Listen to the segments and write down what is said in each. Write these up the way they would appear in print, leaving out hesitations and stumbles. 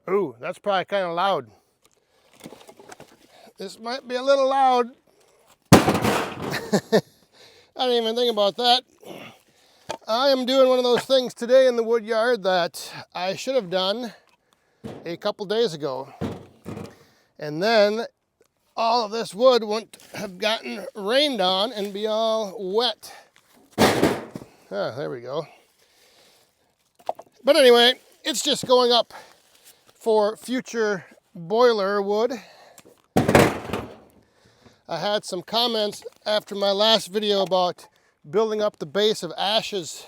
Ooh, that's probably kind of loud. This might be a little loud. I didn't even think about that. I am doing one of those things today in the wood yard that I should have done a couple days ago. And then all of this wood wouldn't have gotten rained on and be all wet. Ah, there we go. But anyway, it's just going up for future boiler wood. I had some comments after my last video about building up the base of ashes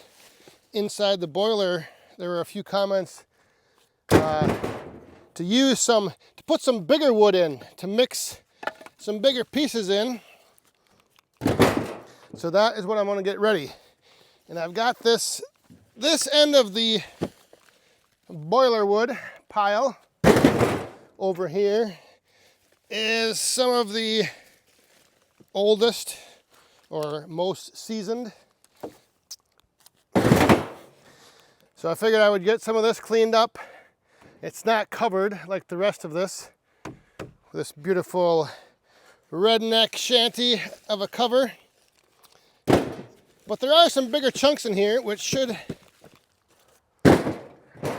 inside the boiler. There were a few comments to put some bigger wood in, to mix some bigger pieces in. So that is what I'm going to get ready. And I've got this end of the boiler wood pile over here is some of the oldest or most seasoned. So I figured I would get some of this cleaned up. It's not covered like the rest of this beautiful redneck shanty of a cover. But there are some bigger chunks in here which should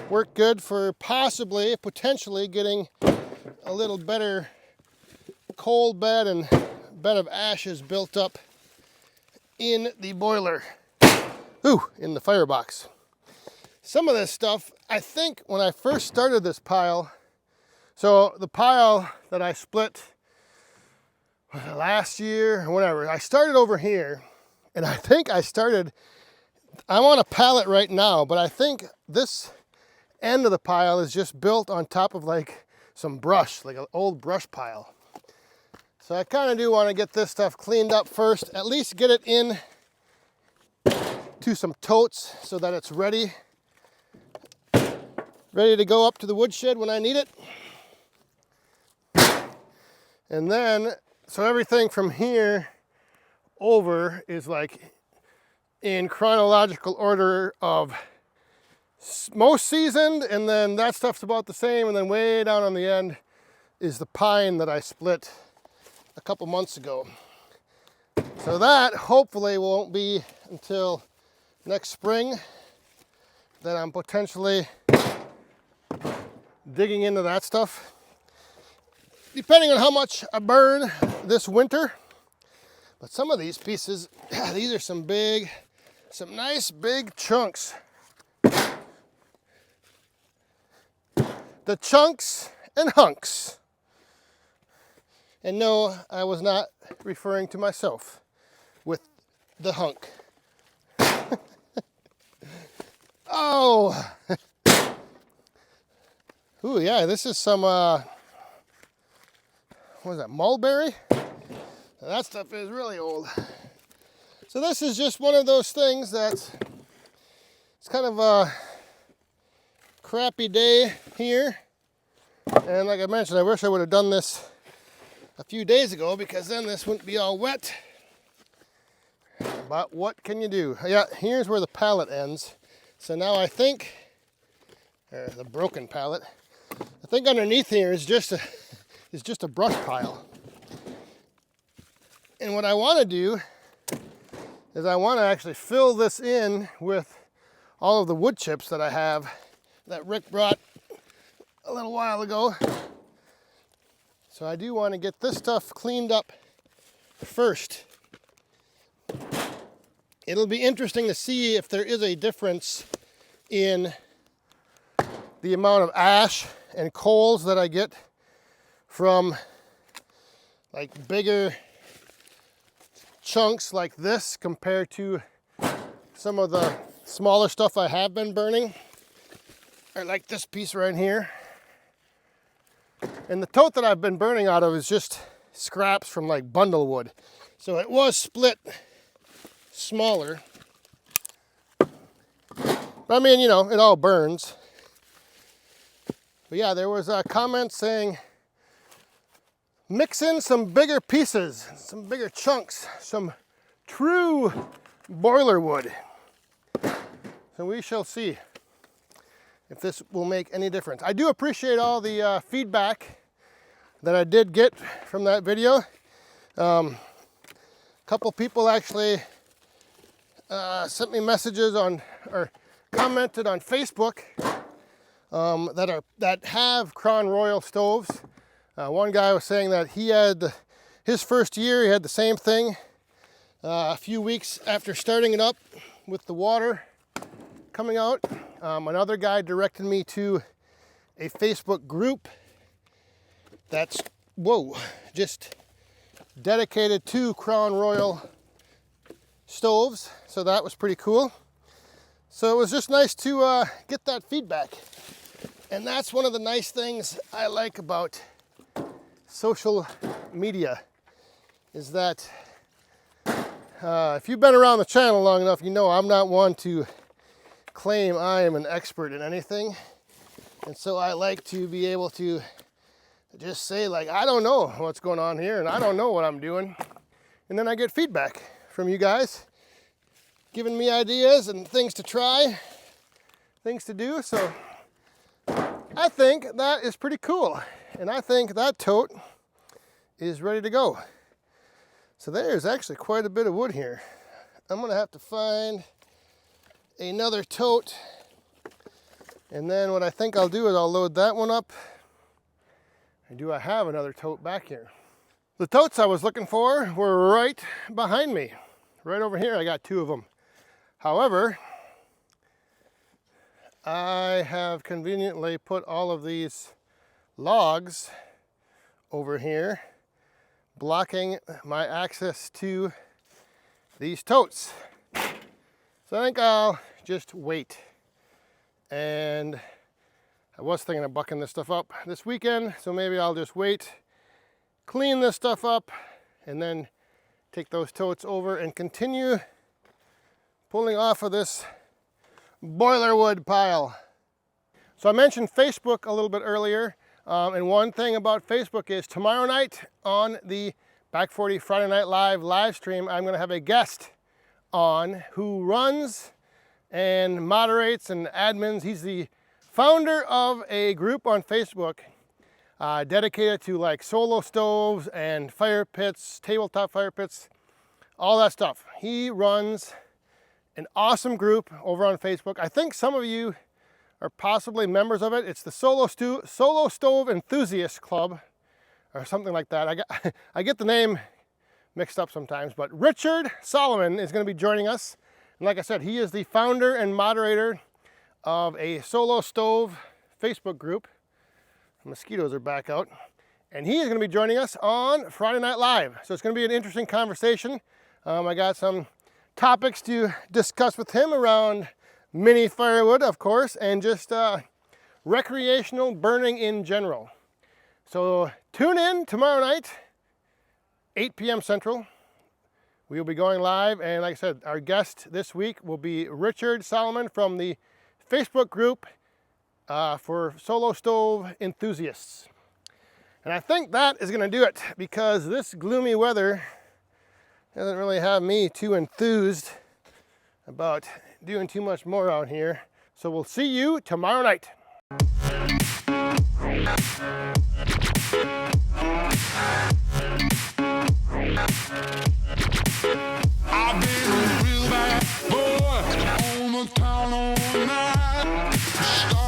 work good for potentially getting a little better coal bed and bed of ashes built up in the boiler. Ooh, in the firebox. Some of this stuff, I think when I first started this pile, so the pile that I split last year or whatever, I started over here, and I think I'm on a pallet right now, but I think this end of the pile is just built on top of like some brush, like an old brush pile. So I kind of do want to get this stuff cleaned up first, at least get it in to some totes so that it's ready to go up to the woodshed when I need it. And then, so everything from here over is like in chronological order of most seasoned, and then that stuff's about the same, and then way down on the end is the pine that I split a couple months ago. So that hopefully won't be until next spring that I'm potentially digging into that stuff. Depending on how much I burn this winter. But some of these pieces, these are some nice big chunks. The chunks and hunks. And no, I was not referring to myself with the hunk. Oh! Ooh, yeah, this is some, what is that, mulberry? That stuff is really old. So this is just one of those things that's, it's kind of a crappy day here. And like I mentioned, I wish I would have done this a few days ago, because then this wouldn't be all wet. But what can you do? Yeah, here's where the pallet ends. So now I think, the broken pallet, I think underneath here is just a brush pile. And what I want to do is I want to actually fill this in with all of the wood chips that I have that Rick brought a little while ago. So I do want to get this stuff cleaned up first. It'll be interesting to see if there is a difference in the amount of ash and coals that I get from like bigger chunks like this compared to some of the smaller stuff I have been burning, or like this piece right here. And the tote that I've been burning out of is just scraps from like bundle wood. So it was split smaller. But I mean, you know, it all burns. But yeah, there was a comment saying, mix in some bigger pieces, some bigger chunks, some true boiler wood. So we shall see. if this will make any difference. I do appreciate all the feedback that I did get from that video. A couple people actually sent me messages on, or commented on Facebook that have Crown Royal stoves. One guy was saying that he had his first year, he had the same thing. A few weeks after starting it up with the water coming out, another guy directed me to a Facebook group that's, just dedicated to Crown Royal stoves. So that was pretty cool. So it was just nice to get that feedback. And that's one of the nice things I like about social media, is that if you've been around the channel long enough, you know I'm not one to claim I am an expert in anything. And so I like to be able to just say, like, I don't know what's going on here and I don't know what I'm doing. And then I get feedback from you guys, giving me ideas and things to try, things to do. So I think that is pretty cool. And I think that tote is ready to go. So there's actually quite a bit of wood here. I'm gonna have to find another tote. And then what I think I'll do is I'll load that one up. And do I have another tote back here? The totes I was looking for were right behind me. Right over here, I got two of them. However, I have conveniently put all of these logs over here, blocking my access to these totes. So I think I'll just wait. And I was thinking of bucking this stuff up this weekend, so maybe I'll just wait, clean this stuff up, and then take those totes over and continue pulling off of this boiler wood pile. So I mentioned Facebook a little bit earlier. And one thing about Facebook is tomorrow night on the Back 40 Friday Night live stream, I'm going to have a guest on who runs and moderates and admins. He's the founder of a group on Facebook dedicated to like solo stoves and fire pits, tabletop fire pits, all that stuff. He runs an awesome group over on Facebook. I think some of you are possibly members of it. It's the Solo Stove Enthusiast Club or something like that. I get the name mixed up sometimes, but Richard Solomon is going to be joining us. And like I said, he is the founder and moderator of a solo stove Facebook group. The mosquitoes are back out. And he is going to be joining us on Friday Night Live. So it's going to be an interesting conversation. I got some topics to discuss with him around mini firewood, of course, and just recreational burning in general. So tune in tomorrow night, 8 p.m. Central. We will be going live, and like I said, our guest this week will be Richard Solomon from the Facebook group for solo stove enthusiasts. And I think that is going to do it, because this gloomy weather doesn't really have me too enthused about doing too much more out here. So we'll see you tomorrow night. I've been a real bad boy on the town all night.